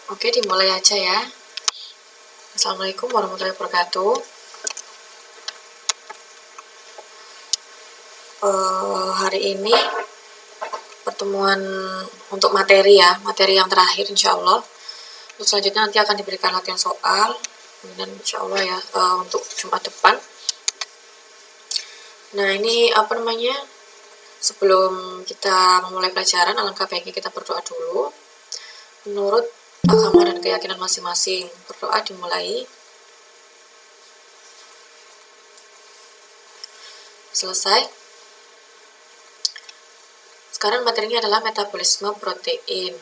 Oke, dimulai aja ya. Assalamualaikum warahmatullahi wabarakatuh. Hari ini pertemuan untuk materi yang terakhir insya Allah. Terus selanjutnya nanti akan diberikan latihan soal, kemudian insya Allah ya untuk Jumat depan. Nah ini sebelum kita memulai pelajaran, alangkah baiknya kita berdoa dulu. Menurut agama dan keyakinan masing-masing, berdoa dimulai. Selesai. Sekarang materinya adalah metabolisme protein.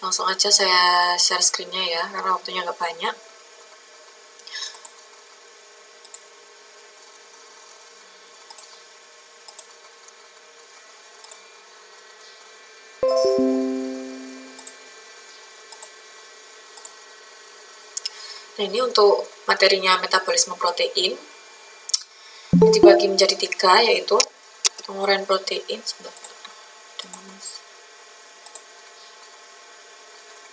Langsung aja saya share screen-nya ya, karena waktunya nggak banyak. Nah ini untuk materinya metabolisme protein dibagi menjadi 3, yaitu penguraian protein.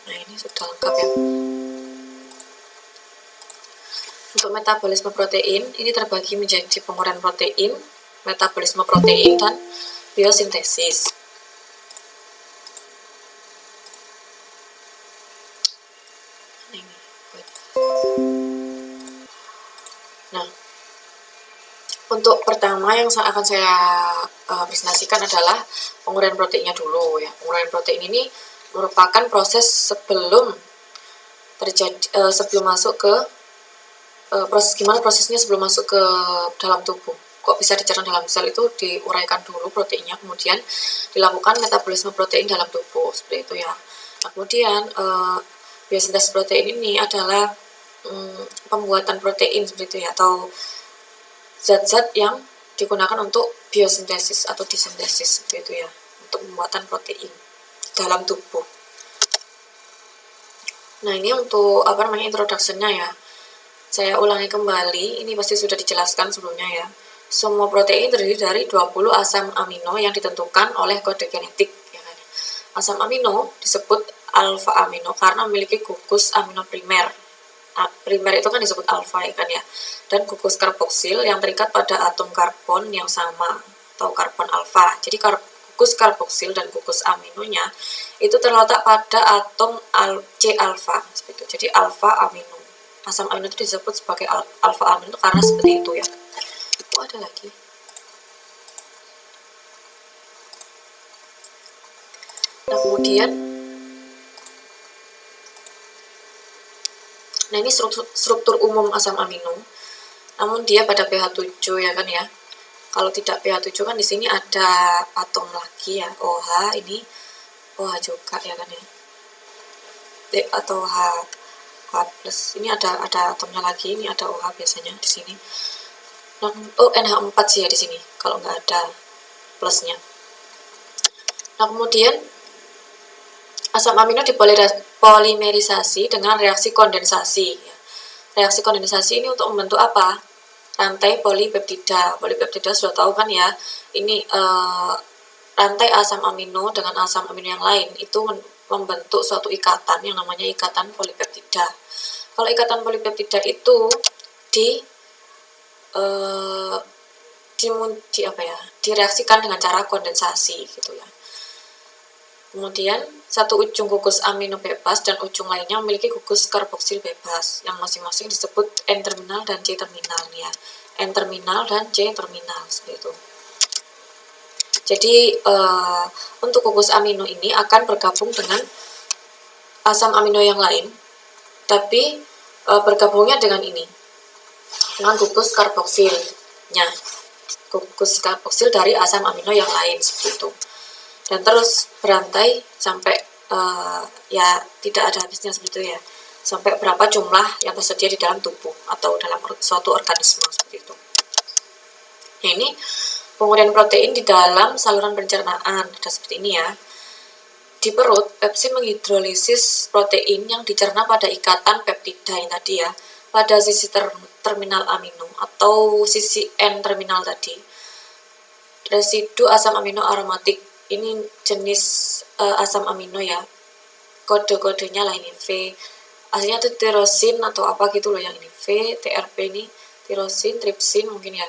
Nah ini sudah lengkap ya. Untuk metabolisme protein ini terbagi menjadi penguraian protein, metabolisme protein, dan biosintesis. Nah, untuk pertama yang akan saya presentasikan adalah penguraian proteinnya dulu ya. Penguraian protein ini merupakan proses sebelum masuk ke gimana prosesnya sebelum masuk ke dalam tubuh. Kok bisa dicerna dalam sel, itu diuraikan dulu proteinnya, kemudian dilakukan metabolisme protein dalam tubuh, seperti itu ya. Nah, kemudian biosintesis protein ini adalah pembuatan protein seperti itu ya, atau zat-zat yang digunakan untuk biosintesis atau disintesis seperti itu ya, untuk pembuatan protein dalam tubuh. Nah ini untuk introduction-nya ya. Saya ulangi kembali, ini pasti sudah dijelaskan sebelumnya ya. Semua protein terdiri dari 20 asam amino yang ditentukan oleh kode genetik ya kan. Asam amino disebut alfa amino karena memiliki gugus amino primer. Primer itu kan disebut alfa ya kan ya. Dan gugus karboksil yang terikat pada atom karbon yang sama atau karbon alfa. Jadi gugus karboksil dan gugus aminonya itu terletak pada atom C alfa seperti itu. Jadi alfa amino. Asam amino itu disebut sebagai alfa amino karena seperti itu ya. Oh, ada lagi. Nah, kemudian ini struktur umum asam amino. Namun dia pada pH 7 ya kan ya. Kalau tidak pH 7 kan di sini ada atom lagi ya, OH, ini OH juga ya kan ya. Atau H plus. Ini ada atomnya lagi, ini ada OH biasanya di sini. Nah, NH4 sih ya di sini kalau nggak ada plusnya. Nah, kemudian asam amino dipolimerisasi dengan reaksi kondensasi. Reaksi kondensasi ini untuk membentuk apa? Rantai polipeptida. Polipeptida sudah tahu kan ya, ini rantai asam amino dengan asam amino yang lain itu membentuk suatu ikatan yang namanya ikatan polipeptida. Kalau ikatan polipeptida itu direaksikan dengan cara kondensasi gitu ya. Kemudian satu ujung gugus amino bebas dan ujung lainnya memiliki gugus karboksil bebas yang masing-masing disebut N-terminal dan C-terminal ya. N-terminal dan C-terminal seperti itu. Jadi untuk gugus amino ini akan bergabung dengan asam amino yang lain, tapi bergabungnya dengan ini, dengan gugus karboksilnya, gugus karboksil dari asam amino yang lain seperti itu. Dan terus berantai sampai ya tidak ada habisnya seperti itu ya, sampai berapa jumlah yang tersedia di dalam tubuh atau dalam suatu organisme seperti itu. Nah, ini penguraian protein di dalam saluran pencernaan ada seperti ini ya. Di perut, pepsin menghidrolisis protein yang dicerna pada ikatan peptida yang tadi ya, pada sisi terminal amino atau sisi N-terminal tadi. Residu asam amino aromatik, ini jenis asam amino ya, kode-kodenya lah ini V. Aslinya itu tirosin atau apa gitu loh yang ini V, TRP ini tirosin, tripsin mungkin ya.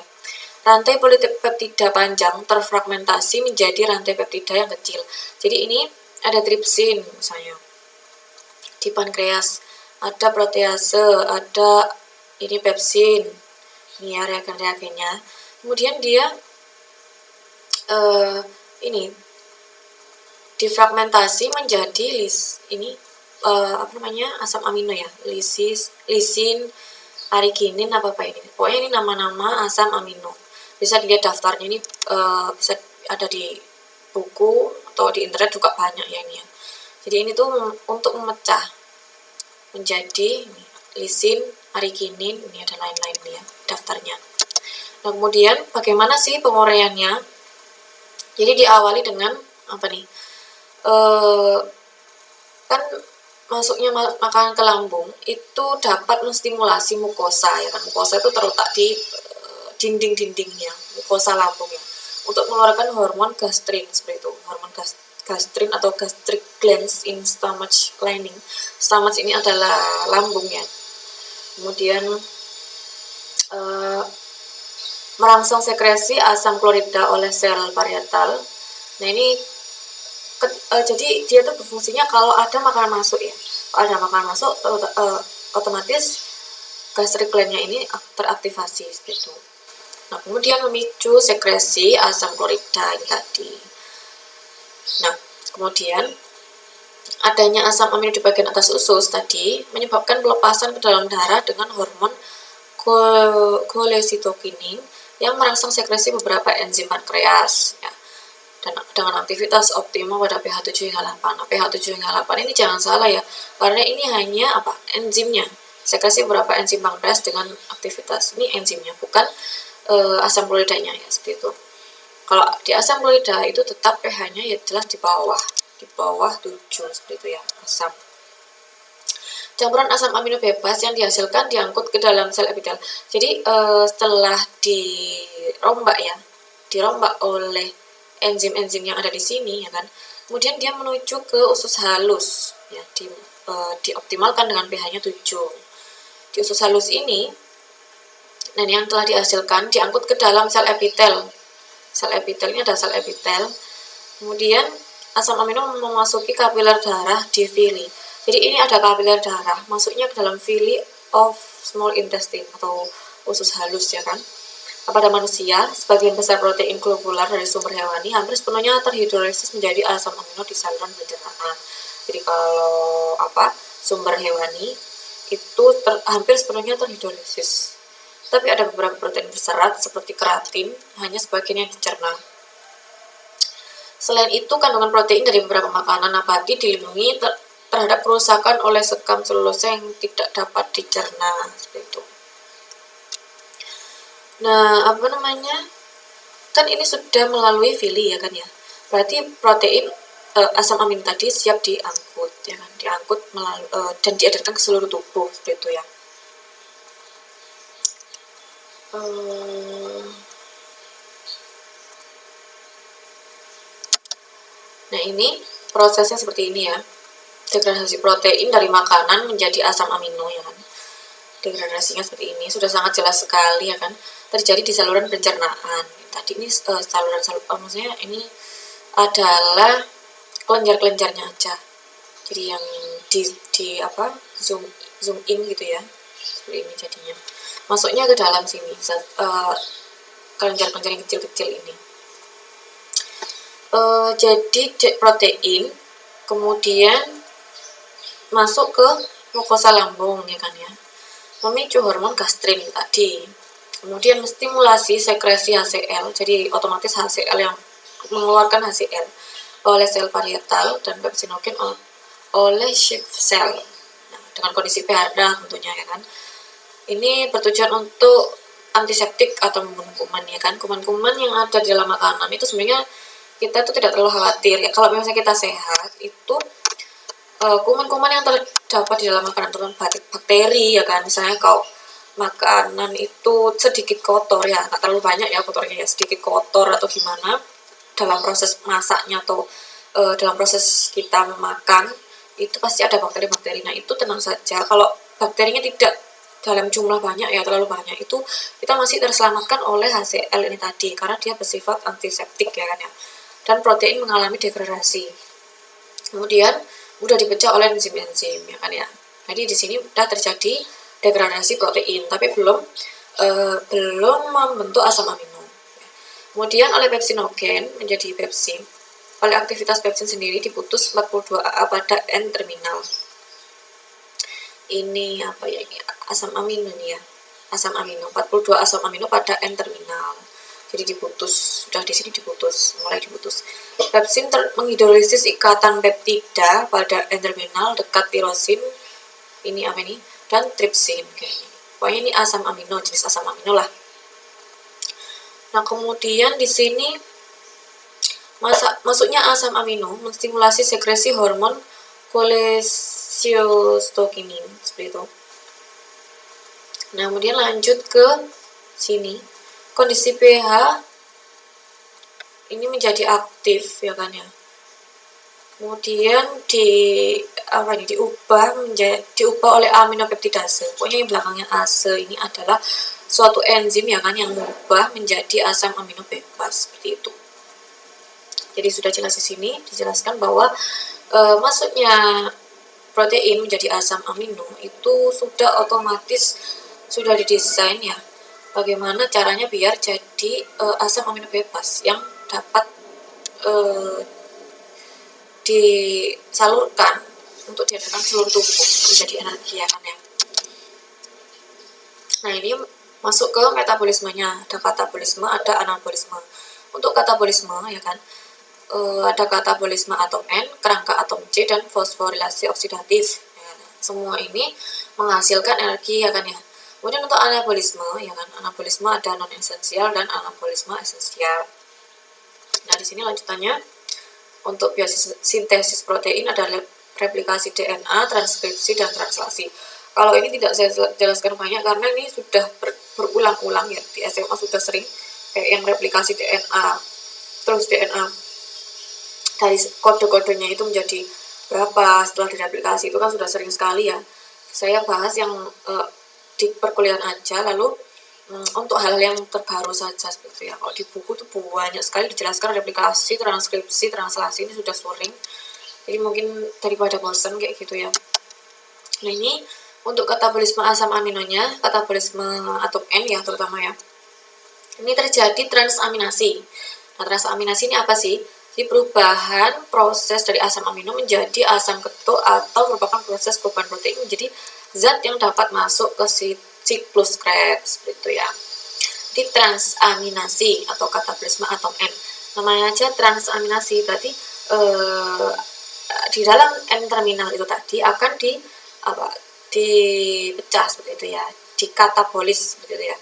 Rantai polipeptida panjang terfragmentasi menjadi rantai peptida yang kecil. Jadi ini ada tripsin misalnya di pankreas, ada protease, ada ini pepsin, ini ya reagen-reagennya. Kemudian dia ini difragmentasi menjadi asam amino ya, lisin, arginin apa ini. Pokoknya ini nama-nama asam amino. Bisa dilihat daftarnya ini, bisa ada di buku atau di internet juga banyak ya ini ya. Jadi ini tuh untuk memecah menjadi lisin, arginin, ini ada lain-lain ya daftarnya. Nah, kemudian bagaimana sih penguraiannya? Jadi diawali dengan apa nih? Kan masuknya makanan ke lambung itu dapat menstimulasi mukosa ya kan. Mukosa itu terletak di dinding-dindingnya mukosa lambung ya, untuk mengeluarkan hormon gastrin seperti itu. Hormon gastrin atau gastric glands in stomach lining. Stomach ini adalah lambung ya. Kemudian merangsang sekresi asam klorida oleh sel parietal. Nah ini jadi dia tuh berfungsinya kalau ada makanan masuk ya. Kalau ada makanan masuk otomatis gastric gland-nya ini teraktivasi seperti itu. Nah, kemudian memicu sekresi asam klorida ini tadi. Nah, kemudian adanya asam amino di bagian atas usus tadi menyebabkan pelepasan ke dalam darah dengan hormon kolesitokinin yang merangsang sekresi beberapa enzim pankreas ya. Dan dengan aktivitas optimal pada pH 7 hingga 8. Nah, pH 7 hingga 8 ini jangan salah ya, karena ini hanya enzimnya. Sekresi beberapa enzim pankreas dengan aktivitas ini enzimnya, bukan asam kloridanya ya, seperti itu. Kalau di asam klorida itu tetap pH-nya ya jelas di bawah 7 seperti itu ya, asam. Campuran asam amino bebas yang dihasilkan diangkut ke dalam sel epitel. Jadi setelah dirombak oleh enzim-enzim yang ada di sini ya kan, kemudian dia menuju ke usus halus ya, dioptimalkan dengan pH-nya 7. Di usus halus ini, dan yang telah dihasilkan diangkut ke dalam sel epitel. Sel epitel ini ada sel epitel. Kemudian asam amino memasuki kapiler darah di villi. Jadi ini ada kapiler darah masuknya ke dalam villi of small intestine atau usus halus ya kan. Pada manusia, sebagian besar protein globular dari sumber hewani hampir sepenuhnya terhidrolisis menjadi asam amino di saluran pencernaan. Jadi kalau sumber hewani itu hampir sepenuhnya terhidrolisis. Tapi ada beberapa protein berserat seperti keratin hanya sebagian yang dicerna. Selain itu, kandungan protein dari beberapa makanan nabati dilindungi terhadap kerusakan oleh sekam selulosa yang tidak dapat dicerna seperti itu. Nah, kan ini sudah melalui villi ya kan ya. Berarti protein asam amino tadi siap diangkut ya kan, diangkut melalui dan diedarkan ke seluruh tubuh seperti itu ya. Nah, ini prosesnya seperti ini ya. Degradasi protein dari makanan menjadi asam amino ya kan. Degradasinya seperti ini, sudah sangat jelas sekali ya kan. Terjadi di saluran pencernaan. Tadi ini maksudnya ini adalah kelenjar-kelenjarnya aja. Jadi yang zoom in gitu ya. Seperti ini jadinya. Masuknya ke dalam sini, kelenjar-kelenjar yang kecil-kecil ini. Jadi protein kemudian masuk ke mukosa lambung ya kan ya, memicu hormon gastrin tadi, kemudian menstimulasi sekresi HCl, jadi otomatis HCl yang mengeluarkan HCl oleh sel parietal dan pepsinogen oleh Schiff cell. Nah, dengan kondisi pH rendah tentunya ya kan. Ini bertujuan untuk antiseptik atau membunuh kuman ya kan. Kuman-kuman yang ada di dalam makanan itu sebenarnya kita tuh tidak terlalu khawatir ya. Kalau misalnya kita sehat itu kuman-kuman yang terdapat di dalam makanan itu bakteri ya kan. Misalnya kalau makanan itu sedikit kotor ya, nggak terlalu banyak ya kotornya ya, sedikit kotor atau gimana dalam proses masaknya atau dalam proses kita makan itu pasti ada bakteri-bakteri. Nah, itu tenang saja, kalau bakterinya tidak dalam jumlah banyak ya, terlalu banyak, itu kita masih terselamatkan oleh HCl ini tadi, karena dia bersifat antiseptik ya kan ya, dan protein mengalami degradasi. Kemudian udah dipecah oleh enzim-enzim ya kan ya. Jadi di sini udah terjadi degradasi protein, tapi belum membentuk asam amino. Kemudian oleh pepsinogen menjadi pepsin. Oleh aktivitas pepsin sendiri diputus 42AA pada N terminal. Ini apa ya, ini asam amino nih ya. Asam amino 42 asam amino pada N terminal. Jadi diputus, sudah di sini diputus, mulai diputus. Pepsin menghidrolisis ikatan peptida pada N terminal dekat tirosin. Ini apa ini? Dan tripsin kayaknya. Pokoknya ini asam amino, jenis asam amino lah. Nah, kemudian di sini masuknya asam amino menstimulasi sekresi hormon cholecystokinin seperti itu. Nah, kemudian lanjut ke sini. Kondisi pH ini menjadi aktif ya kan ya. Kemudian diubah oleh aminopeptidase. Pokoknya yang belakangnya ase ini adalah suatu enzim ya kan yang mengubah menjadi asam amino bebas seperti itu. Jadi sudah jelas di sini dijelaskan bahwa masuknya protein menjadi asam amino itu sudah otomatis sudah didesain ya. Bagaimana caranya biar jadi asam amino bebas yang dapat disalurkan untuk diedarkan seluruh tubuh menjadi energi ya kan ya. Nah, ini masuk ke metabolismenya. Ada katabolisme, ada anabolisme. Untuk katabolisme ya kan, ada katabolisme atom N, kerangka atom C, dan fosforilasi oksidatif ya. Semua ini menghasilkan energi ya kan ya. Kemudian untuk anabolisme ya kan, anabolisme ada non esensial dan anabolisme esensial. Nah, di sini lanjutannya untuk biosintesis protein ada replikasi DNA, transkripsi, dan translasi. Kalau ini tidak saya jelaskan banyak karena ini sudah berulang-ulang ya, di SMA sudah sering kayak yang replikasi DNA, terus DNA dari kode-kodenya itu menjadi berapa setelah direplikasi, itu kan sudah sering sekali ya. Saya bahas yang di perkuliahan aja, lalu untuk hal yang terbaru saja seperti ya. Kalau di buku tuh banyak sekali dijelaskan replikasi, transkripsi, translasi, ini sudah sering. Jadi mungkin daripada bosan kayak gitu ya. Nah, ini untuk katabolisme asam aminonya, katabolisme atom N ya terutama ya. Ini terjadi transaminasi. Nah, transaminasi ini apa sih? Jadi perubahan proses dari asam amino menjadi asam ketuk atau merupakan proses perubahan protein menjadi zat yang dapat masuk ke siklus Krebs seperti itu ya. Di transaminasi atau katabolisme atom N. Namanya aja transaminasi, berarti di dalam N terminal itu tadi akan dipecah seperti itu ya, dikatabolis seperti itu ya,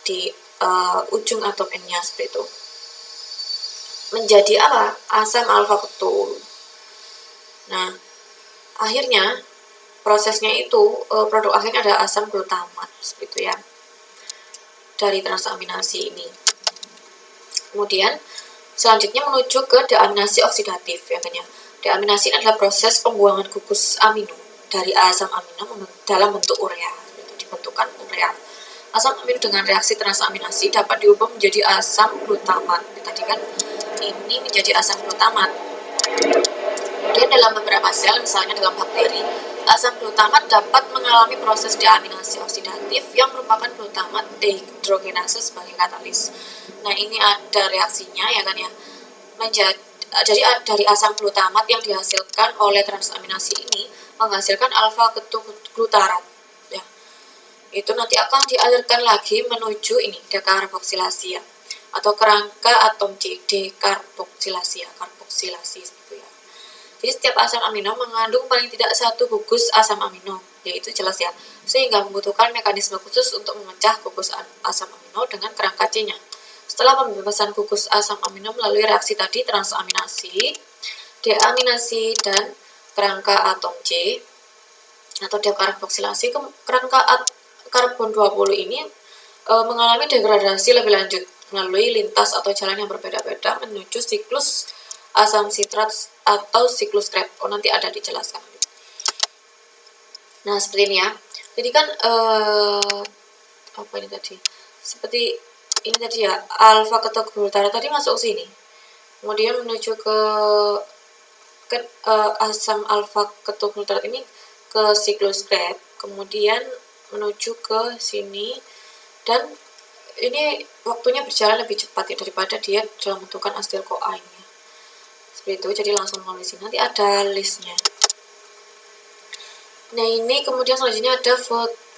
di ujung atom N-nya seperti itu. Menjadi apa? Asam alfa ketul. Nah, akhirnya prosesnya itu produk akhirnya ada asam glutamat seperti itu ya, dari transaminasi ini. Kemudian selanjutnya menuju ke deaminasi oksidatif ya kan ya. Deaminasi adalah proses pembuangan gugus amino dari asam amino dalam bentuk urea. Dibentukkan urea. Asam amino dengan reaksi transaminasi dapat diubah menjadi asam glutamat. Tadi kan ini menjadi asam glutamat. Kemudian dalam beberapa sel, misalnya dalam bakteri, asam glutamat dapat mengalami proses deaminasi oksidatif yang merupakan glutamat dehidrogenase sebagai katalis. Nah, ini ada reaksinya ya kan ya. Jadi dari asam glutamat yang dihasilkan oleh transaminasi ini menghasilkan alfa ketoglutarate ya. Itu nanti akan dialirkan lagi menuju ini dekarboksilasi ya, atau kerangka atom C, dekarboksilasi ya, karboksilasi gitu ya. Jadi setiap asam amino mengandung paling tidak satu gugus asam amino, yaitu jelas ya, sehingga membutuhkan mekanisme khusus untuk memecah gugus asam amino dengan kerangka C-nya. Setelah pembebasan gugus asam amino melalui reaksi tadi transaminasi, deaminasi, dan kerangka atom C atau dekarboksilasi, kerangka karbon 20 ini mengalami degradasi lebih lanjut melalui lintas atau jalan yang berbeda-beda menuju siklus asam sitrat atau siklus Krebs. Oh, nanti ada dijelaskan. Nah, seperti ini ya. Jadi kan apa ini tadi? Seperti ini tadi ya, alfa ketoglutara tadi masuk sini. Kemudian menuju ke asam alfa ketoglutarat ini ke siklus Krebs, kemudian menuju ke sini, dan ini waktunya berjalan lebih cepat ya daripada dia dalam bentukan asetil CoA ini. Seperti itu, jadi langsung menulis sini. Nanti ada listnya. Nah, ini kemudian selanjutnya ada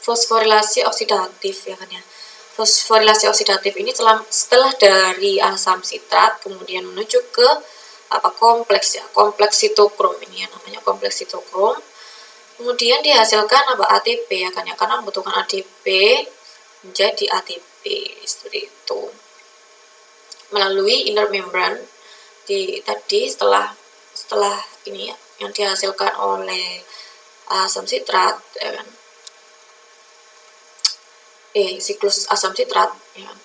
fosforilasi oksidatif ya kan ya. Fosforilasi oksidatif ini setelah dari asam sitrat kemudian menuju ke kompleks ya, kompleks sitokrom ini ya, namanya kompleks sitokrom. Kemudian dihasilkan ATP ya kan ya, karena membutuhkan ADP menjadi ATP seperti itu. Melalui inner membrane tadi setelah ini ya, yang dihasilkan oleh asam sitrat ya kan, siklus asam sitrat ya kan,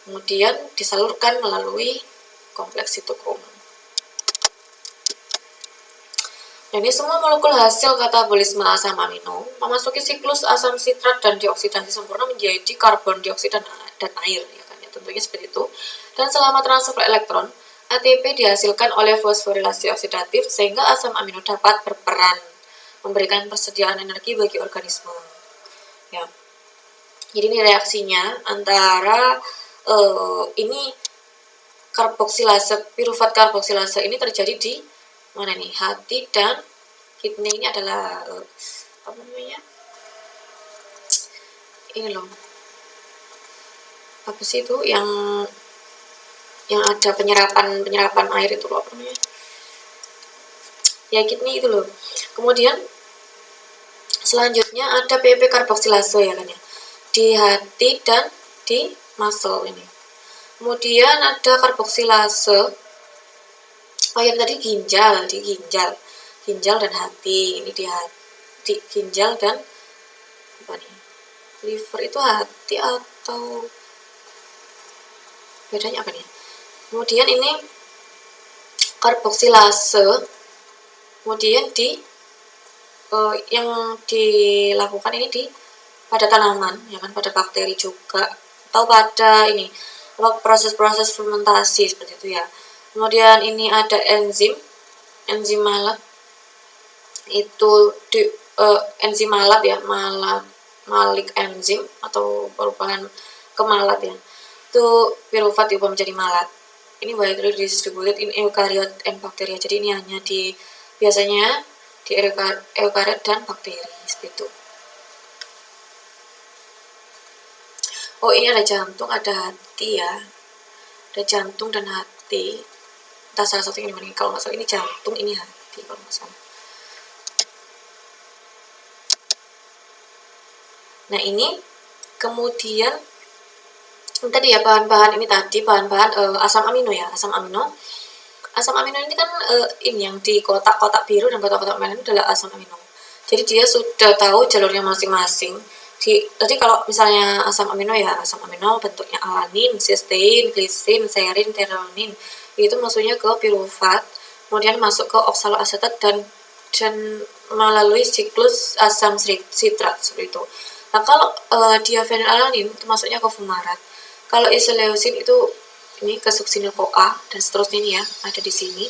kemudian disalurkan melalui kompleks sitokrom. Dan ini semua molekul hasil katabolisme asam amino memasuki siklus asam sitrat dan dioksidasi sempurna menjadi karbon dioksida dan air ya kan ya, tentunya seperti itu. Dan selama transfer elektron, ATP dihasilkan oleh fosforilasi oksidatif sehingga asam amino dapat berperan memberikan persediaan energi bagi organisme. Ya. Jadi ini reaksinya antara ini karboksilase, pirufat karboksilase ini terjadi di mana nih? Hati dan kidney ini adalah apa namanya? Ini loh. Apa sih itu yang ada penyerapan air itu loh, apa namanya? Ya, kidney itu loh. Kemudian selanjutnya ada PP karboksilase ya kan ya, di hati dan di muscle ini. Kemudian ada karboksilase, oh yang tadi ginjal dan hati. Ini di hati, ginjal dan apa nih, liver itu hati atau bedanya apa nih? Kemudian ini karboksilase, kemudian yang dilakukan ini pada tanaman ya kan, pada bakteri juga, atau pada ini proses-proses fermentasi seperti itu ya. Kemudian ini ada enzim malat, itu enzim malat ya, malik enzim atau perubahan ke malat ya, itu pirufat diubah menjadi malat. Ini widely distributed in eukaryote and bacteria, jadi ini hanya biasanya di eukariot dan bakteri seperti itu. Oh, ini ada jantung, ada hati ya, ada jantung dan hati. Entah salah satu ini mana, kalau nggak salah ini jantung, ini hati kalau nggak salah. Nah, ini kemudian tadi ya, bahan-bahan ini tadi bahan-bahan asam amino ya, asam amino ini kan ini yang di kotak-kotak biru dan kotak-kotak merah ini adalah asam amino. Jadi dia sudah tahu jalurnya masing-masing. Tadi kalau misalnya asam amino ya, asam amino bentuknya alanin, sistein, glisin, serin, threonine. Itu maksudnya ke pirufat, kemudian masuk ke oksaloasetat dan melalui siklus asam sitrat seperti itu. Nah, kalau diafenilalanin itu masuknya ke fumarat. Kalau isoleucin itu ini ke suksinil CoA dan seterusnya ini ya, ada di sini.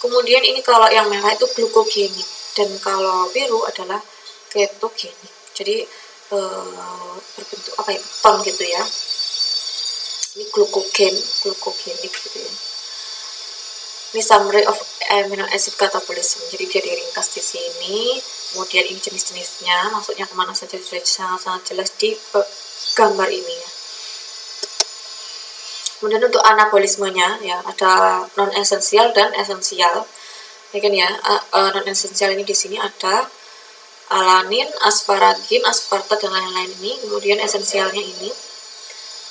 Kemudian ini kalau yang merah itu glukogenik dan kalau biru adalah ketogenik. Jadi berbentuk apa ya, ton gitu ya. Ini glukogenik gitu ya. Ini summary of amino acid catabolism. Jadi dia diringkas di sini. Kemudian ini jenis-jenisnya, maksudnya kemana saja sudah sangat-sangat jelas di gambar ini ya. Kemudian untuk anabolismenya ya, ada non esensial dan esensial. Ya kan ya, non esensial ini di sini ada alanin, asparagin, aspartat dan lain-lain ini. Kemudian esensialnya ini.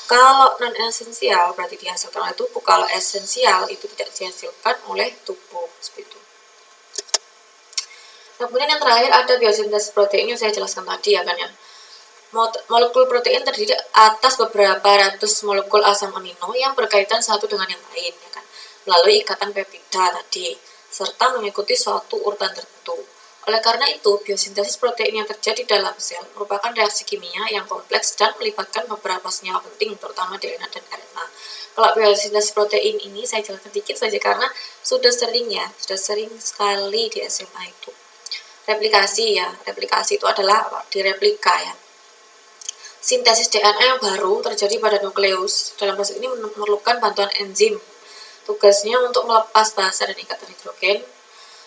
Kalau non esensial berarti dihasilkan oleh tubuh, kalau esensial itu tidak dihasilkan oleh tubuh seperti itu. Nah, kemudian yang terakhir ada biosintesis protein yang saya jelaskan tadi ya kan ya. Molekul protein terdiri atas beberapa ratus molekul asam amino yang berkaitan satu dengan yang lain ya kan. melalui ikatan peptida tadi, serta mengikuti suatu urutan tertentu. Oleh karena itu, biosintesis protein yang terjadi dalam sel merupakan reaksi kimia yang kompleks dan melibatkan beberapa senyawa penting, terutama DNA dan RNA. Kalau biosintesis protein ini saya jelaskan sedikit saja karena sudah sering sekali di SMA itu. Replikasi itu adalah direplika ya. Sintesis DNA yang baru terjadi pada nukleus. Dalam proses ini memerlukan bantuan enzim. Tugasnya untuk melepas basa dan ikatan hidrogen.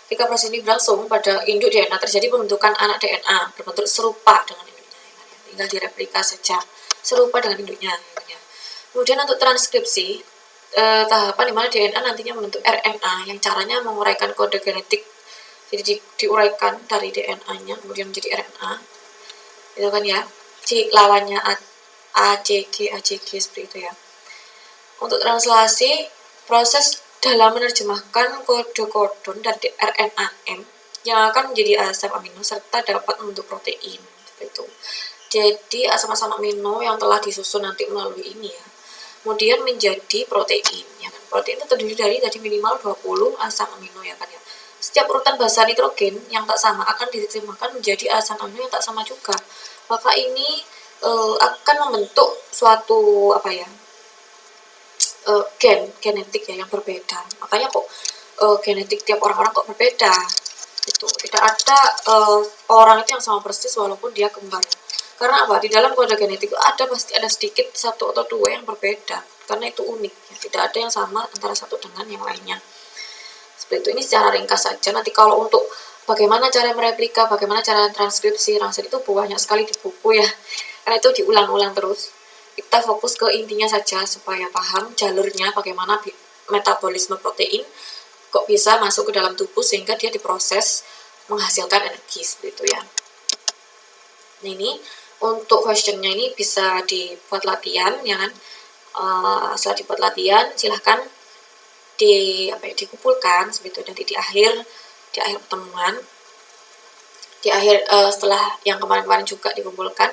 Ketika proses ini berlangsung, pada induk DNA terjadi pembentukan anak DNA berbentuk serupa dengan induknya. Tinggal direplika saja, serupa dengan induknya. Kemudian untuk transkripsi, tahapan di mana DNA nantinya membentuk RNA yang caranya menguraikan kode genetik. Jadi diuraikan dari DNA-nya kemudian menjadi RNA. Itu kan ya. Lawannya ACG seperti itu ya. Untuk translasi, proses dalam menerjemahkan kode kodon dari RNA-M yang akan menjadi asam amino serta dapat membentuk protein seperti itu. Jadi asam-asam amino yang telah disusun nanti melalui ini ya, kemudian menjadi protein ya kan. Protein itu terdiri dari tadi minimal 20 asam amino ya kan ya. Setiap urutan basa nitrogen yang tak sama akan diterjemahkan menjadi asam amino yang tak sama juga. Maka ini akan membentuk suatu genetik ya yang berbeda. Makanya kok genetik tiap orang-orang kok berbeda gitu. Tidak ada orang itu yang sama persis walaupun dia kembar. Karena apa? Di dalam kode genetik pasti ada sedikit satu atau dua yang berbeda. Karena itu unik ya. Tidak ada yang sama antara satu dengan yang lainnya. Seperti itu. Ini secara ringkas saja. Nanti kalau untuk bagaimana cara mereplika, bagaimana cara transkripsi itu banyak sekali di buku ya. Karena itu diulang-ulang terus. Kita fokus ke intinya saja supaya paham jalurnya bagaimana metabolisme protein kok bisa masuk ke dalam tubuh sehingga dia diproses menghasilkan energi seperti itu ya. Nah, ini untuk questionnya ini bisa dibuat latihan ya kan. Setelah dibuat latihan silahkan dikumpulkan seperti itu. Nanti di akhir pertemuan, setelah yang kemarin-kemarin juga dikumpulkan.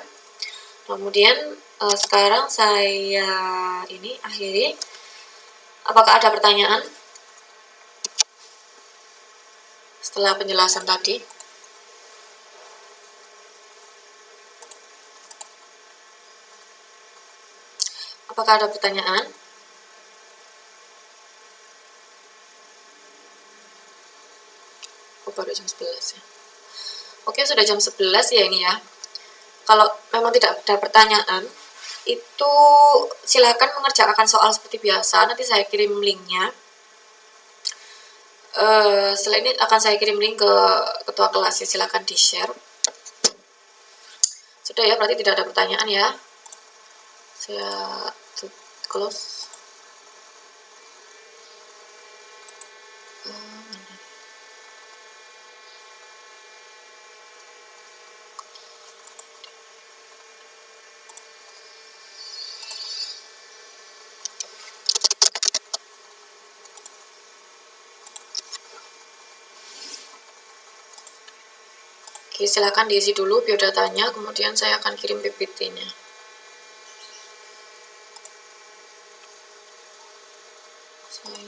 Kemudian sekarang saya ini akhiri. Apakah ada pertanyaan setelah penjelasan tadi? Apakah ada pertanyaan? Baru jam 11 ya. Oke, sudah jam 11 ya ini ya. Kalau memang tidak ada pertanyaan, itu silakan mengerjakan soal seperti biasa. Nanti saya kirim linknya. Setelah ini akan saya kirim link ke ketua kelas ya. Silakan di-share. Sudah ya, berarti tidak ada pertanyaan ya. Saya close. Oke, silakan diisi dulu biodatanya, kemudian saya akan kirim PPT-nya. Saya